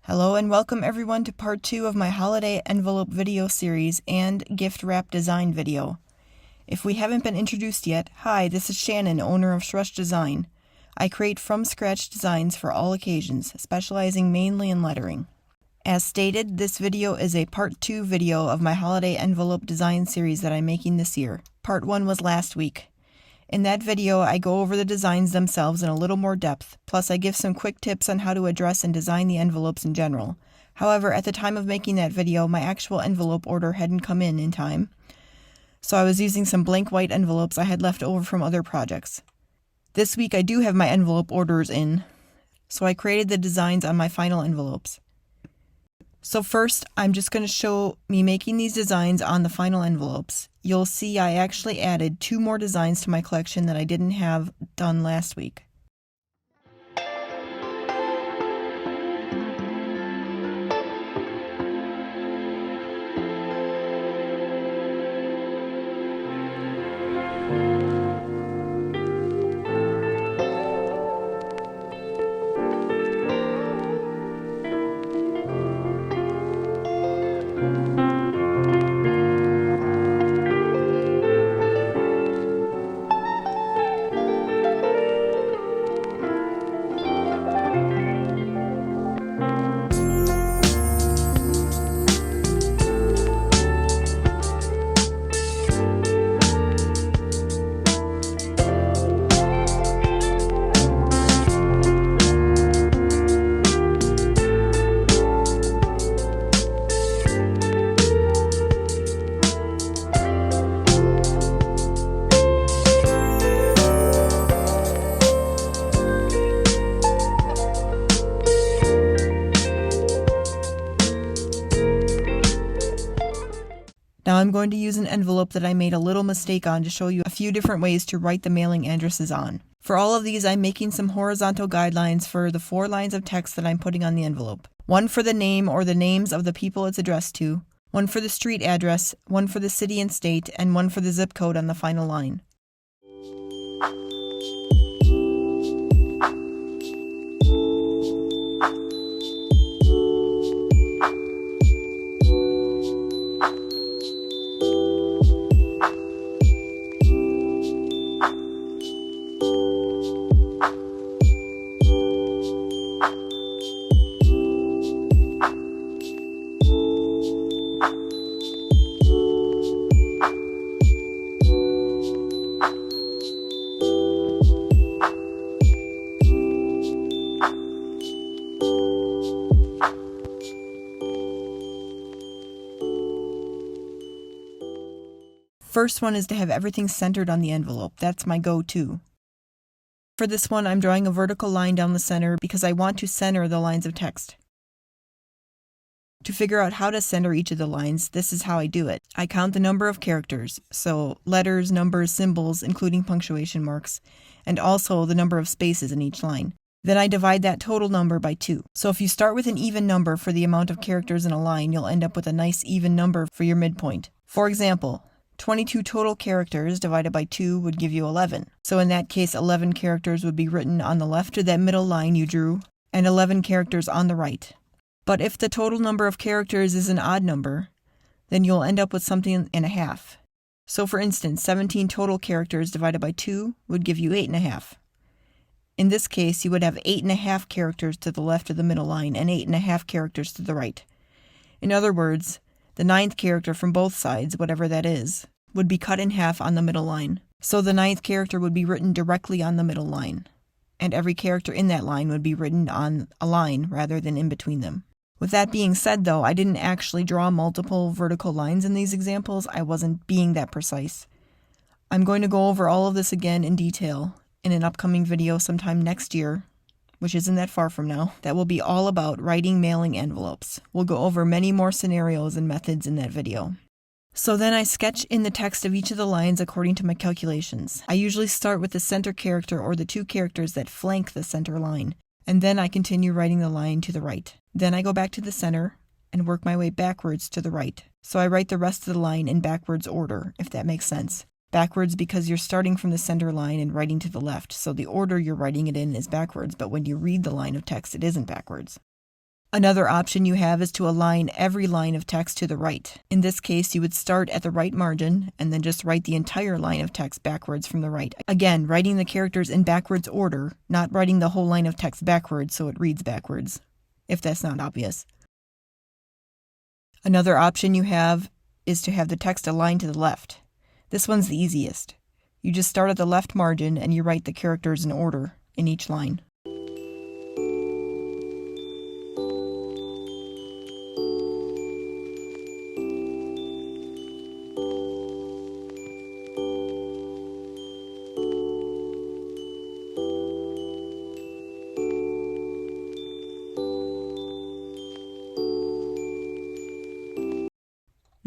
Hello and welcome everyone to part 2 of my holiday envelope video series and gift wrap design video. If we haven't been introduced yet, hi, this is Shannon, owner of Shrush Design. I create from-scratch designs for all occasions, specializing mainly in lettering. As stated, this video is a part 2 video of my holiday envelope design series that I'm making this year. Part 1 was last week. In that video, I go over the designs themselves in a little more depth, plus I give some quick tips on how to address and design the envelopes in general. However, at the time of making that video, my actual envelope order hadn't come in time, so I was using some blank white envelopes I had left over from other projects. This week I do have my envelope orders in, so I created the designs on my final envelopes. So first, I'm just going to show me making these designs on the final envelopes. You'll see I actually added 2 more designs to my collection that I didn't have done last week. Now I'm going to use an envelope that I made a little mistake on to show you a few different ways to write the mailing addresses on. For all of these, I'm making some horizontal guidelines for the 4 lines of text that I'm putting on the envelope. One for the name or the names of the people it's addressed to, one for the street address, one for the city and state, and one for the zip code on the final line. First one is to have everything centered on the envelope. That's my go-to. For this one, I'm drawing a vertical line down the center because I want to center the lines of text. To figure out how to center each of the lines, this is how I do it. I count the number of characters, so letters, numbers, symbols, including punctuation marks, and also the number of spaces in each line. Then I divide that total number by 2. So if you start with an even number for the amount of characters in a line, you'll end up with a nice even number for your midpoint. For example, 22 total characters divided by 2 would give you 11. So in that case, 11 characters would be written on the left of that middle line you drew, and 11 characters on the right. But if the total number of characters is an odd number, then you'll end up with something and a half. So for instance, 17 total characters divided by 2 would give you 8.5. In this case, you would have 8.5 characters to the left of the middle line and 8.5 characters to the right. In other words, the 9th character from both sides, whatever that is, would be cut in half on the middle line. So the 9th character would be written directly on the middle line, and every character in that line would be written on a line rather than in between them. With that being said, though, I didn't actually draw multiple vertical lines in these examples. I wasn't being that precise. I'm going to go over all of this again in detail in an upcoming video sometime next year, which isn't that far from now, that will be all about writing mailing envelopes. We'll go over many more scenarios and methods in that video. So then I sketch in the text of each of the lines according to my calculations. I usually start with the center character or the 2 characters that flank the center line, and then I continue writing the line to the right. Then I go back to the center and work my way backwards to the right. So I write the rest of the line in backwards order, if that makes sense. Backwards because you're starting from the center line and writing to the left, so the order you're writing it in is backwards, but when you read the line of text, it isn't backwards. Another option you have is to align every line of text to the right. In this case, you would start at the right margin and then just write the entire line of text backwards from the right. Again, writing the characters in backwards order, not writing the whole line of text backwards so it reads backwards, if that's not obvious. Another option you have is to have the text aligned to the left. This one's the easiest. You just start at the left margin and you write the characters in order in each line.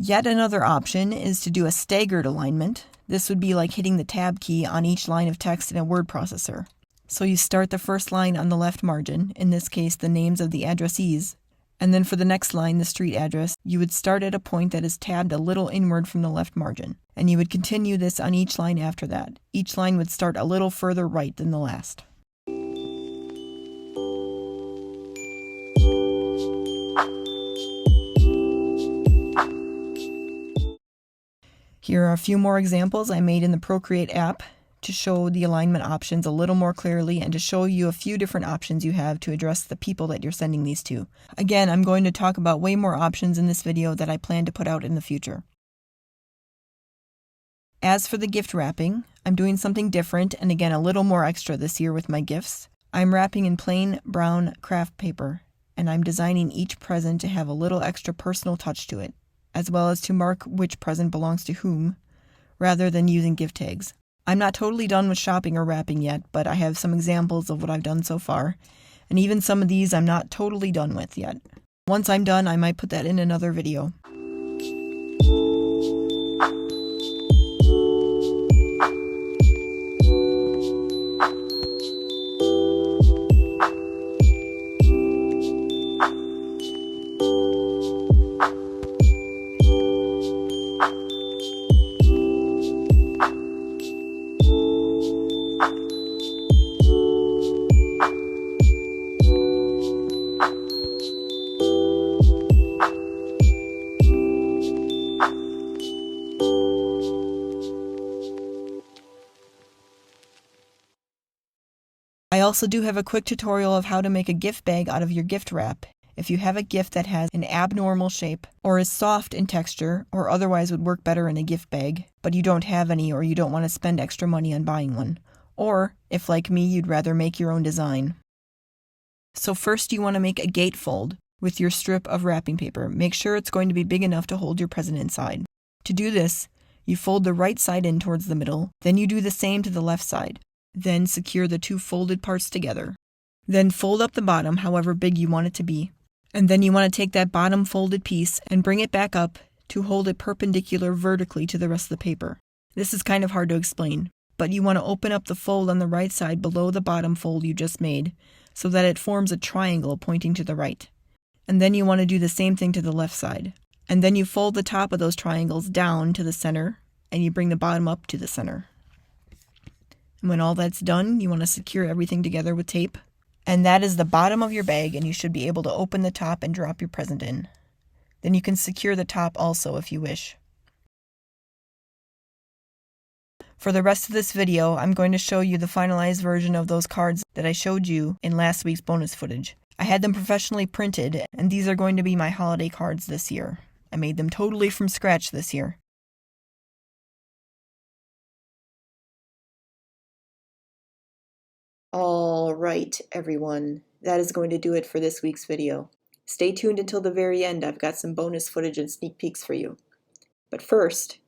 Yet another option is to do a staggered alignment. This would be like hitting the tab key on each line of text in a word processor. So you start the first line on the left margin, in this case the names of the addressees, and then for the next line, the street address, you would start at a point that is tabbed a little inward from the left margin, and you would continue this on each line after that. Each line would start a little further right than the last. Here are a few more examples I made in the Procreate app to show the alignment options a little more clearly and to show you a few different options you have to address the people that you're sending these to. Again, I'm going to talk about way more options in this video that I plan to put out in the future. As for the gift wrapping, I'm doing something different and again a little more extra this year with my gifts. I'm wrapping in plain brown craft paper, and I'm designing each present to have a little extra personal touch to it, as well as to mark which present belongs to whom, rather than using gift tags. I'm not totally done with shopping or wrapping yet, but I have some examples of what I've done so far, and even some of these I'm not totally done with yet. Once I'm done, I might put that in another video. I also do have a quick tutorial of how to make a gift bag out of your gift wrap. If you have a gift that has an abnormal shape, or is soft in texture, or otherwise would work better in a gift bag, but you don't have any or you don't want to spend extra money on buying one. Or, if like me, you'd rather make your own design. So first you want to make a gatefold with your strip of wrapping paper. Make sure it's going to be big enough to hold your present inside. To do this, you fold the right side in towards the middle, then you do the same to the left side. Then secure the two folded parts together. Then fold up the bottom however big you want it to be. And then you want to take that bottom folded piece and bring it back up to hold it perpendicular vertically to the rest of the paper. This is kind of hard to explain, but you want to open up the fold on the right side below the bottom fold you just made so that it forms a triangle pointing to the right. And then you want to do the same thing to the left side. And then you fold the top of those triangles down to the center and you bring the bottom up to the center. And when all that's done, you want to secure everything together with tape. And that is the bottom of your bag, and you should be able to open the top and drop your present in. Then you can secure the top also if you wish. For the rest of this video, I'm going to show you the finalized version of those cards that I showed you in last week's bonus footage. I had them professionally printed, and these are going to be my holiday cards this year. I made them totally from scratch this year. All right, everyone, that is going to do it for this week's video. Stay tuned until the very end. I've got some bonus footage and sneak peeks for you. But first,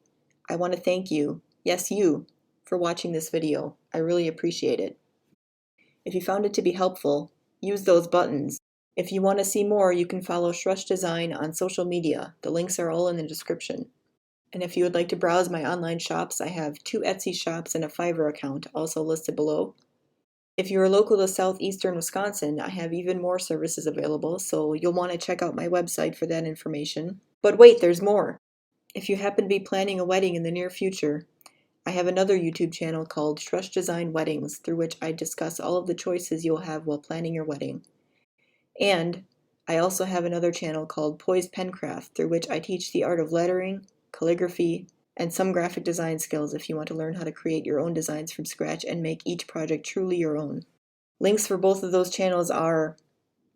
I want to thank you, yes you, for watching this video. I really appreciate it. If you found it to be helpful, use those buttons. If you want to see more, you can follow Shrush Design on social media. The links are all in the description. And if you would like to browse my online shops, I have 2 Etsy shops and a Fiverr account, also listed below. If you're local to southeastern Wisconsin, I have even more services available, so you'll want to check out my website for that information. But wait, there's more! If you happen to be planning a wedding in the near future, I have another YouTube channel called Shrush Design Weddings, through which I discuss all of the choices you'll have while planning your wedding. And I also have another channel called Poised Pencraft, through which I teach the art of lettering, calligraphy, and some graphic design skills if you want to learn how to create your own designs from scratch and make each project truly your own. Links for both of those channels are,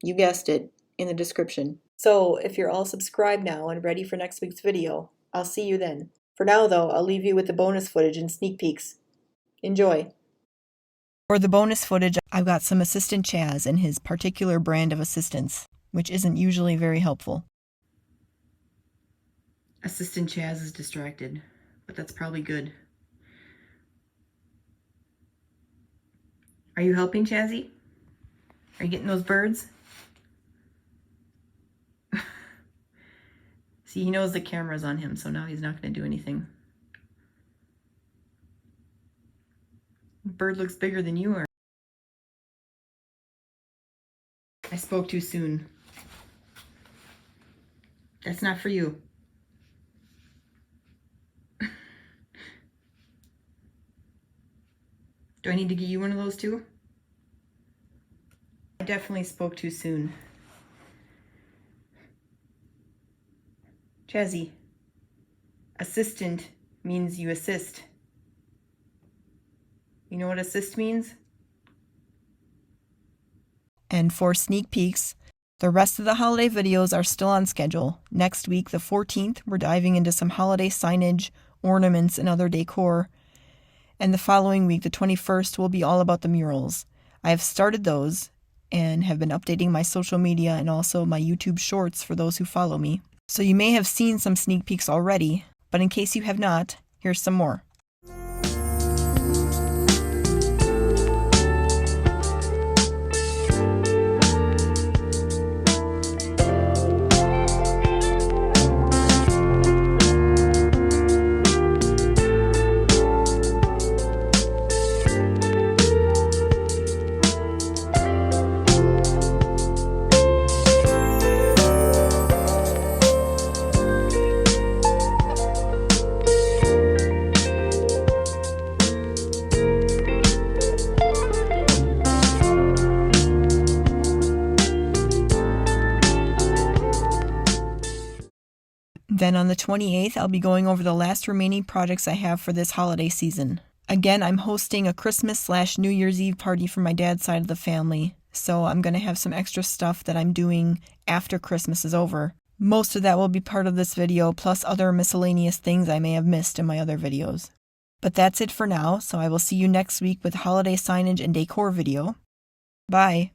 you guessed it, in the description. So if you're all subscribed now and ready for next week's video, I'll see you then. For now though, I'll leave you with the bonus footage and sneak peeks. Enjoy! For the bonus footage, I've got some assistant Chaz and his particular brand of assistance, which isn't usually very helpful. Assistant Chaz is distracted, but that's probably good. Are you helping, Chazzy? Are you getting those birds? See, he knows the camera's on him, so now he's not going to do anything. The bird looks bigger than you are. I spoke too soon. That's not for you. Do I need to get you one of those too? I definitely spoke too soon. Chazzy, assistant means you assist. You know what assist means? And for sneak peeks, the rest of the holiday videos are still on schedule. Next week, the 14th, we're diving into some holiday signage, ornaments, and other decor. And the following week, the 21st, will be all about the murals. I have started those and have been updating my social media and also my YouTube shorts for those who follow me. So you may have seen some sneak peeks already, but in case you have not, here's some more. Then on the 28th, I'll be going over the last remaining projects I have for this holiday season. Again, I'm hosting a Christmas/New Year's Eve party for my dad's side of the family, so I'm going to have some extra stuff that I'm doing after Christmas is over. Most of that will be part of this video, plus other miscellaneous things I may have missed in my other videos. But that's it for now, so I will see you next week with holiday signage and decor video. Bye!